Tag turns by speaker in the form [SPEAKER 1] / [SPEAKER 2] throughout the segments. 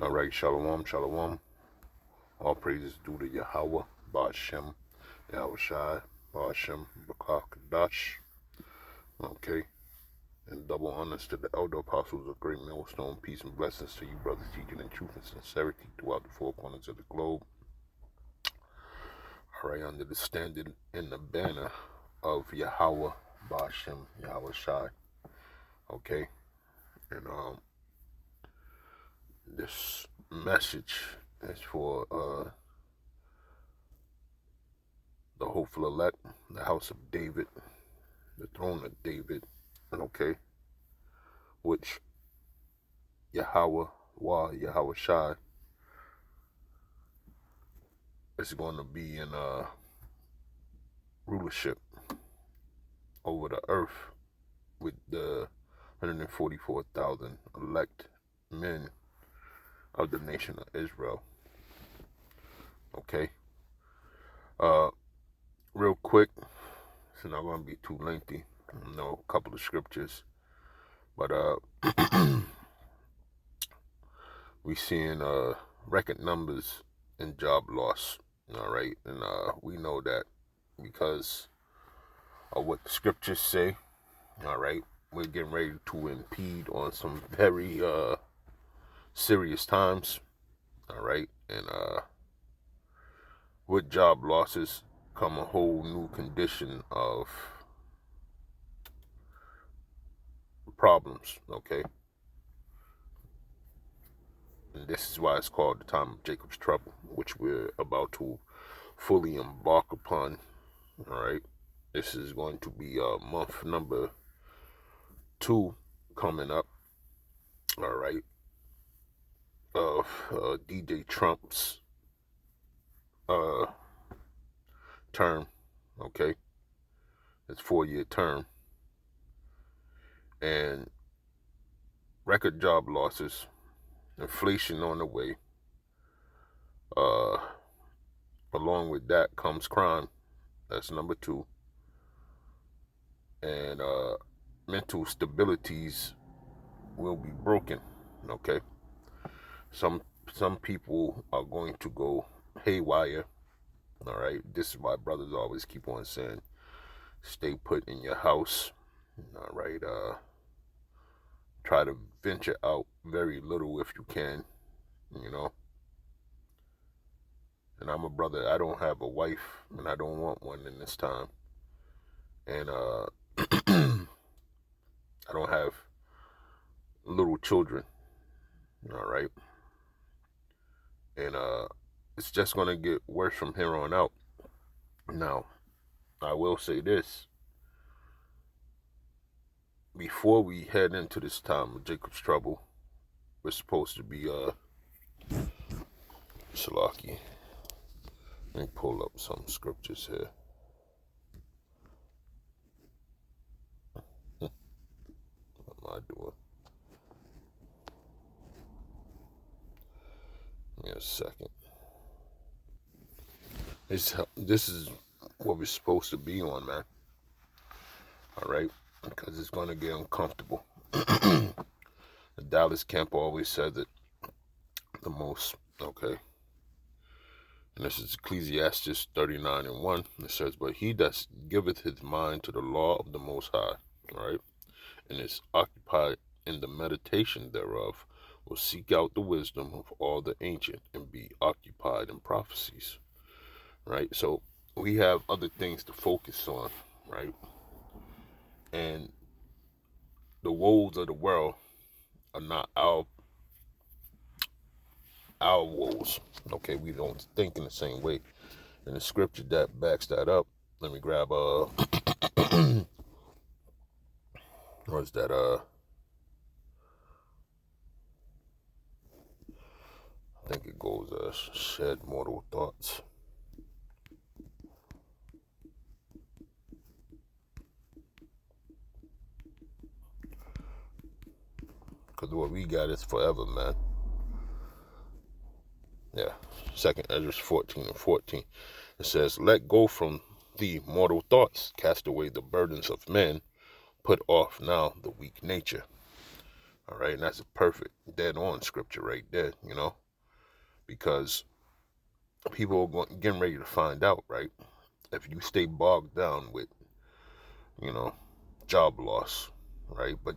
[SPEAKER 1] All right, shalom, shalom. All praises due to Yahweh, Ba'ashem, Yahweh Shai, Ba'ashem, Bakakadash. Okay, and double honors to the elder apostles of Great Millstone. Peace and blessings to you, brothers, teaching in truth and sincerity throughout the four corners of the globe. All right, under the standard and the banner of Yahweh, Ba'ashem, Yahweh Shai. Okay, and this message is for the hopeful elect, the house of David, the throne of David, okay, which Yahweh Shai is going to be in rulership over the earth with the 144,000 elect men of the nation of Israel. Okay. Real quick, it's not going to be too lengthy. I know a couple of scriptures, but we seeing record numbers in job loss. All right, and we know that because of what the scriptures say. All right, we're getting ready to impede on some very serious times. All right, and with job losses come a whole new condition of problems. Okay, and this is why it's called the time of Jacob's trouble, which we're about to fully embark upon. All right, this is going to be month number 2 coming up. All right, of DJ Trump's term. Okay, it's 4-year term, and record job losses, inflation on the way. Along with that comes crime. That's number 2. And mental stabilities will be broken. Okay. Some people are going to go haywire. All right. This is why brothers always keep on saying, stay put in your house. All right. Try to venture out very little if you can. You know. And I'm a brother. I don't have a wife, and I don't want one in this time. And I don't have little children. All right. And it's just going to get worse from here on out. Now, I will say this. Before we head into this time of Jacob's trouble, we're supposed to be Shalaki. Let me pull up some scriptures here. What am I doing? Give me a second. This is what we're supposed to be on, man. All right? Because it's going to get uncomfortable. The Dallas camp always says it the most. Okay? And this is Ecclesiastes 39:1. It says, but he that giveth his mind to the law of the Most High, all right, and is occupied in the meditation thereof, will seek out the wisdom of all the ancient and be occupied in prophecies. Right? So we have other things to focus on, right? And the woes of the world are not our woes. Okay, we don't think in the same way. And the scripture that backs that up, let me grab what's that I think it goes shed mortal thoughts. Because what we got is forever, man. Yeah, 2nd Ezra 14:14. It says, let go from thee mortal thoughts, cast away the burdens of men, put off now the weak nature. All right, and that's a perfect dead on scripture right there, because people are getting ready to find out, right? If you stay bogged down with, you know, job loss, right? But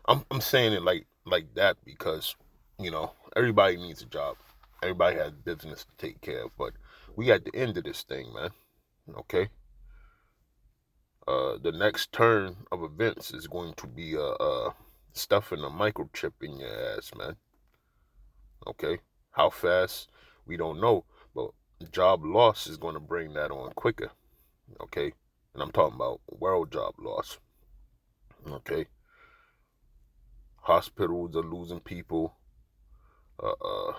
[SPEAKER 1] I'm saying it like that because, everybody needs a job. Everybody has business to take care of, but we at the end of this thing, man. Okay. The next turn of events is going to be stuffing a microchip in your ass, man. Okay. How fast we don't know, but job loss is going to bring that on quicker. Okay. And I'm talking about world job loss. Okay. Hospitals are losing people. Uh, uh,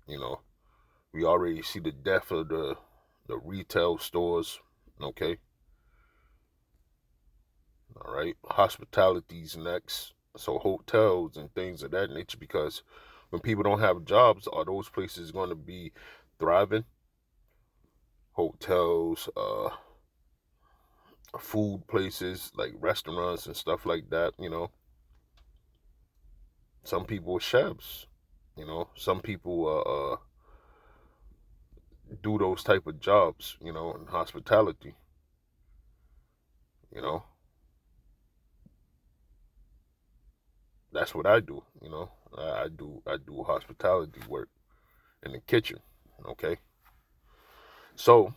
[SPEAKER 1] you know, we already see the death of the retail stores. Okay. All right. Hospitality's next. So hotels and things of that nature, because when people don't have jobs, are those places going to be thriving? Hotels, food places like restaurants and stuff like that. Some people are chefs. Some people do those type of jobs. In hospitality. You know, that's what I do. I do hospitality work in the kitchen. Okay, so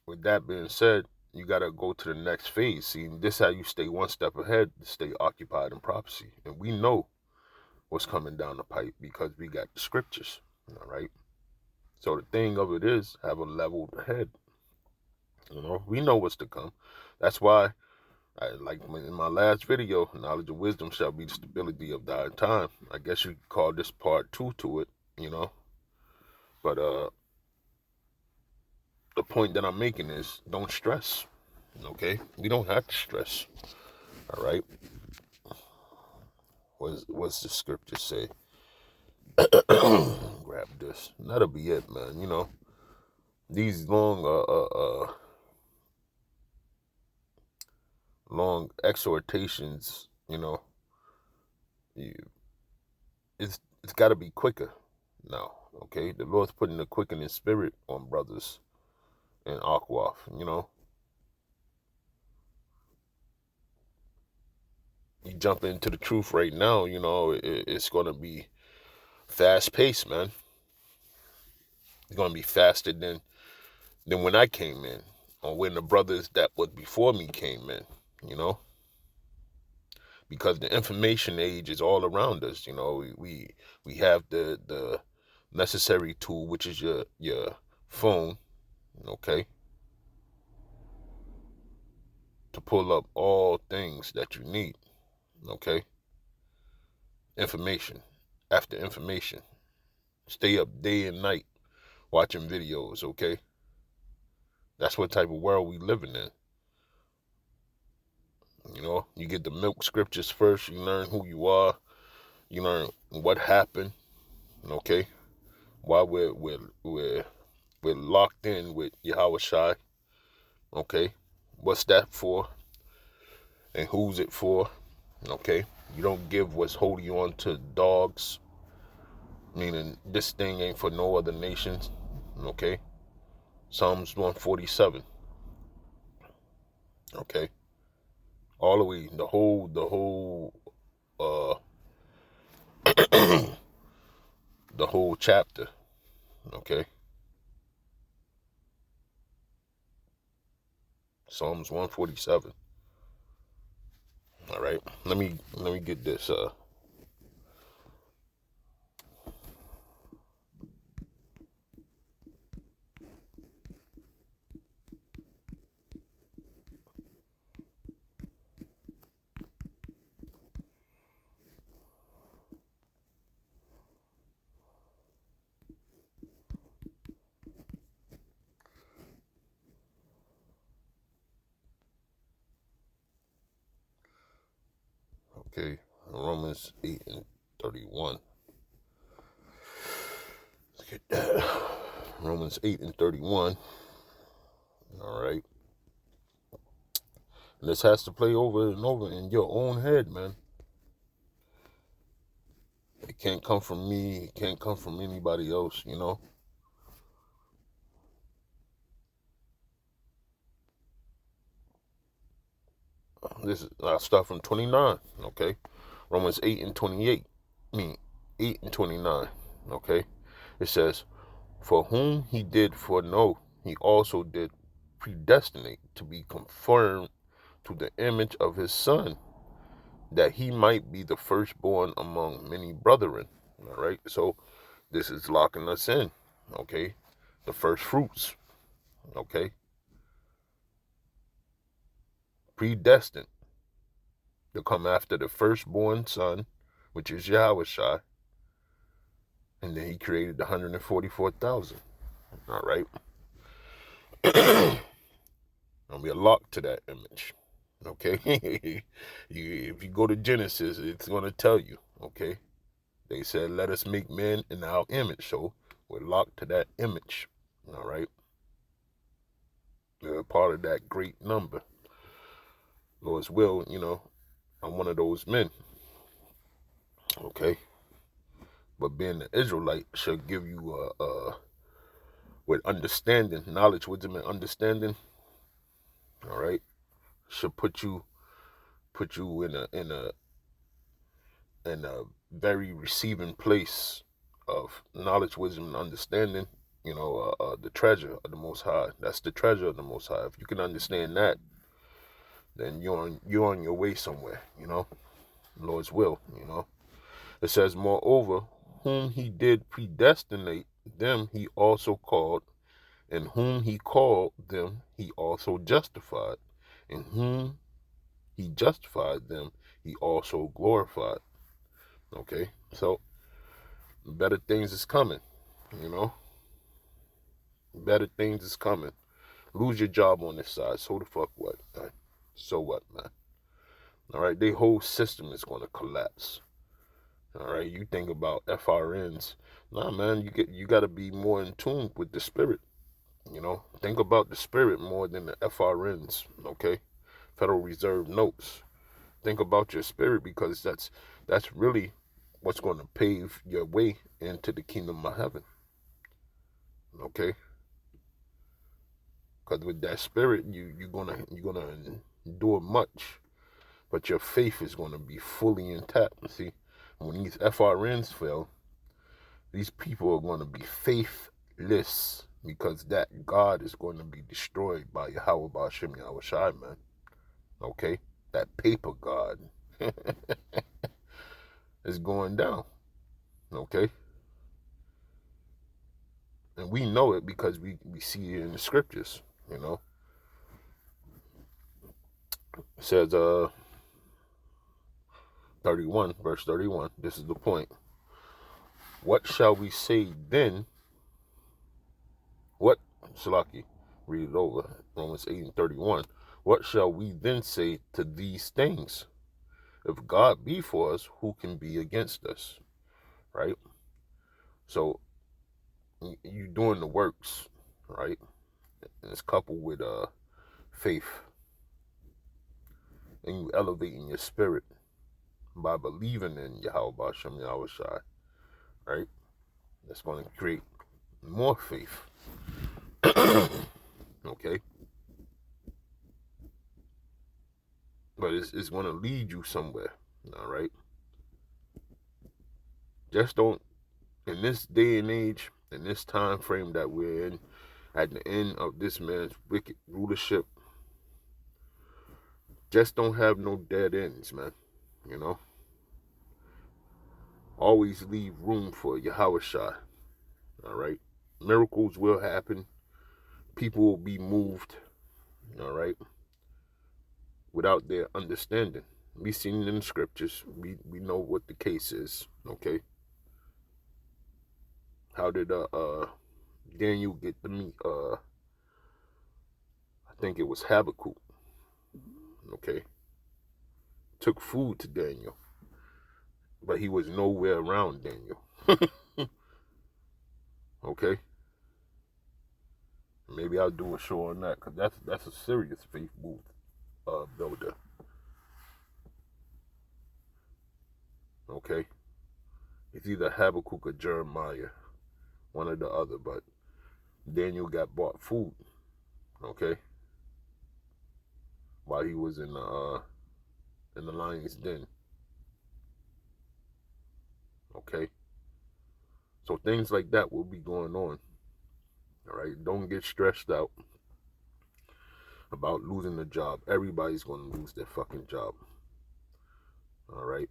[SPEAKER 1] with that being said, you gotta go to the next phase. See, this is how you stay one step ahead to stay occupied in prophecy, and we know what's coming down the pipe because we got the scriptures. All right. So the thing of it is, have a leveled head. We know what's to come. That's why, like in my last video, knowledge and wisdom shall be the stability of thy time. I guess you could call this part 2 to it. But the point that I'm making is, don't stress. Okay, we don't have to stress. All right. What's the scripture say? Grab this. That'll be it, man. These long exhortations. You, it's got to be quicker now. Okay, the Lord's putting the quickening spirit on brothers and Aquaf. You jump into the truth right now. It's gonna be fast paced, man. It's gonna be faster than when I came in, or when the brothers that was before me came in. Because the information age is all around us. We have the necessary tool, which is your phone, okay, to pull up all things that you need, okay. Information after information. Stay up day and night watching videos, okay. That's what type of world we living in. You get the milk scriptures first. You learn who you are. You learn what happened, okay. Why we're locked in with Yahweh Shai, okay. What's that for? And who's it for? Okay. You don't give what's holy on to dogs, meaning this thing ain't for no other nations, okay. Psalms 147, okay. All the way, the whole the whole chapter, okay. Psalms 147. All right. Let me get this. Okay. Romans 8:31. Look at that. Romans 8:31. All right. This has to play over and over in your own head, man. It can't come from me. It can't come from anybody else, you know. I'll start from 29, okay? Romans 8 and 28. I mean, 8 and 29, okay? It says, for whom he did foreknow, he also did predestinate to be conformed to the image of his Son, that he might be the firstborn among many brethren. All right, so this is locking us in, okay? The first fruits, okay? Predestined to come after the firstborn Son, which is Yahushua, and then he created the 144,000. All right, and we're locked to that image. Okay, if you go to Genesis, it's going to tell you. Okay, they said, "Let us make men in our image," so we're locked to that image. All right, we're a part of that great number. Lord's will, you know, I'm one of those men. Okay, but being an Israelite shall give you with understanding, knowledge, wisdom, and understanding. All right, should put you in a very receiving place of knowledge, wisdom, and understanding. You know, the treasure of the Most High. That's the treasure of the Most High. If you can understand that, then you're on your way somewhere. You know, Lord's will. You know, it says, moreover, whom he did predestinate, them he also called, and whom he called, them he also justified, and whom he justified, them he also glorified. Okay, so better things is coming, you know. Better things is coming. Lose your job on this side. So the fuck what, man? So what, man? All right, their whole system is going to collapse. All right, you think about FRNs. Nah, man, you got to be more in tune with the spirit. You know, think about the spirit more than the FRNs. Okay, Federal Reserve notes. Think about your spirit, because that's really what's going to pave your way into the kingdom of heaven. Okay, because with that spirit, you're gonna endure much, but your faith is gonna be fully intact. See, when these FRNs fail, these people are gonna be faithless, because that God is going to be destroyed by Yahweh Ba'ashem Yahweh Shai, man. Okay, that paper God is going down. Okay, and we know it because we see it in the scriptures. You know, it says 31, verse 31. This is the point. What shall we say then? What, Salaki, read it over, Romans 8 and 31. What shall we then say to these things? If God be for us, who can be against us? Right? So, you doing the works, right? And it's coupled with faith. And you elevating your spirit by believing in Yahweh Ba'ashem Yahweh Shai, right? That's going to create more faith. Okay? But it's going to lead you somewhere, all right? Just don't, in this day and age, in this time frame that we're in, at the end of this man's wicked rulership, just don't have no dead ends, man. You know? Always leave room for Yahweh Shai, all right? Miracles will happen. People will be moved, all right, without their understanding. We seen it in the scriptures. We know what the case is, okay? How did Daniel get the meat? I think it was Habakkuk, okay? Took food to Daniel, but he was nowhere around Daniel. Okay? Maybe I'll do a show on that, because that's a serious faith move, builder. Okay? It's either Habakkuk or Jeremiah, one or the other. But Daniel got bought food, okay, while he was in the lion's den, okay. So things like that will be going on. All right, don't get stressed out about losing a job. Everybody's going to lose their fucking job. All right,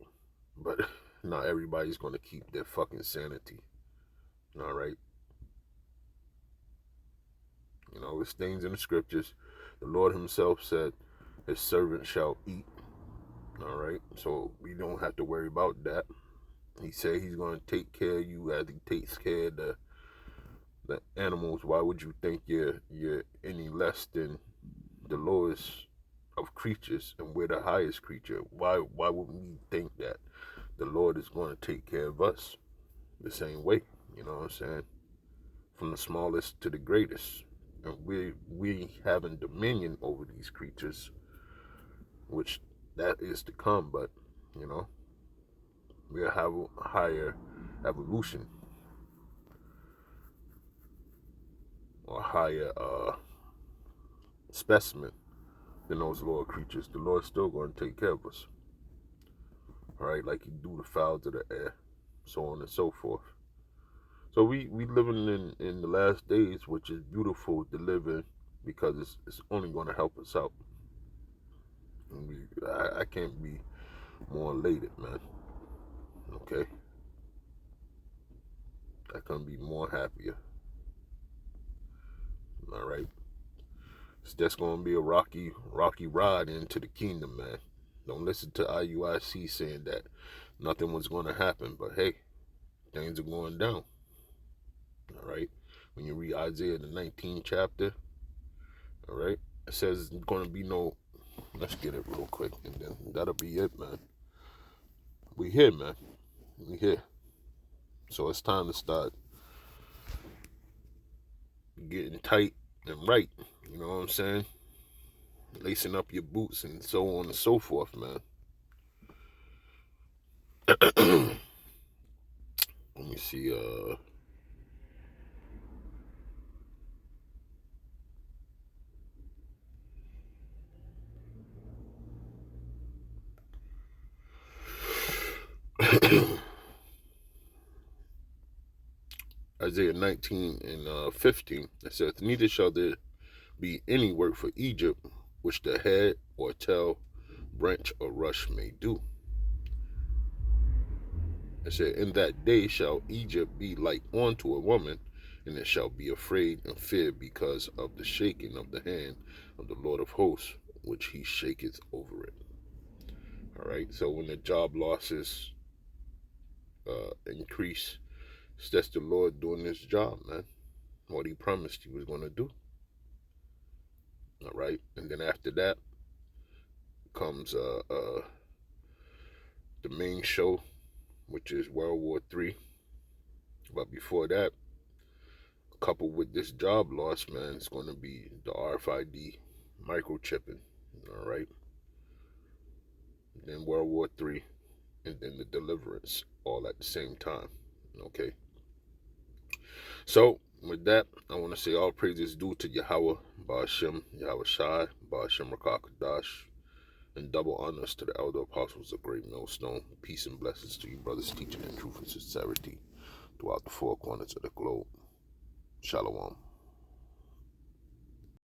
[SPEAKER 1] but not everybody's going to keep their fucking sanity. All right, you know, it's things in the scriptures. The Lord Himself said, "His servant shall eat." All right, so we don't have to worry about that. He said He's going to take care of you as He takes care of the animals. Why would you think you're any less than the lowest of creatures, and we're the highest creature? Why would we think that the Lord is going to take care of us the same way? You know what I'm saying? From the smallest to the greatest, and we having dominion over these creatures, which that is to come. But you know, we'll have a higher evolution or higher specimen than those lower creatures. The Lord's still going to take care of us. All right, like He do the fowls of the air, so on and so forth. So we living in the last days, which is beautiful to live in, because it's only going to help us out. And I can't be more elated, man. Okay, I couldn't be more happier. All right, it's just going to be a rocky ride into the kingdom, man. Don't listen to IUIC saying that nothing was going to happen, but hey, things are going down. All right, when you read Isaiah the 19th chapter, all right, it says it's going to be no. Let's get it real quick, and then that'll be it, man. We here, man. We here. So it's time to start getting tight and right. You know what I'm saying? Lacing up your boots and so on and so forth, man. Let me see. Isaiah 19 and 15. It says, "Neither shall there be any work for Egypt, which the head or tail, branch or rush may do." It said, "In that day shall Egypt be like unto a woman, and it shall be afraid and feared because of the shaking of the hand of the Lord of hosts, which He shaketh over it." All right. So when the job losses increase, it's just the Lord doing His job, man. What He promised He was going to do. All right. And then after that comes the main show, which is World War III. But before that, coupled with this job loss, man, it's going to be the RFID microchipping. All right. Then World War III, and then the deliverance, all at the same time. Okay. So with that, I want to say all praises due to Yahweh, Ba'ashem, Yahweh Shai, Ba'ashem Rakakadash, and double honors to the elder apostles of Great Millstone. Peace and blessings to you, brothers, teaching in truth and sincerity throughout the four corners of the globe. Shalom.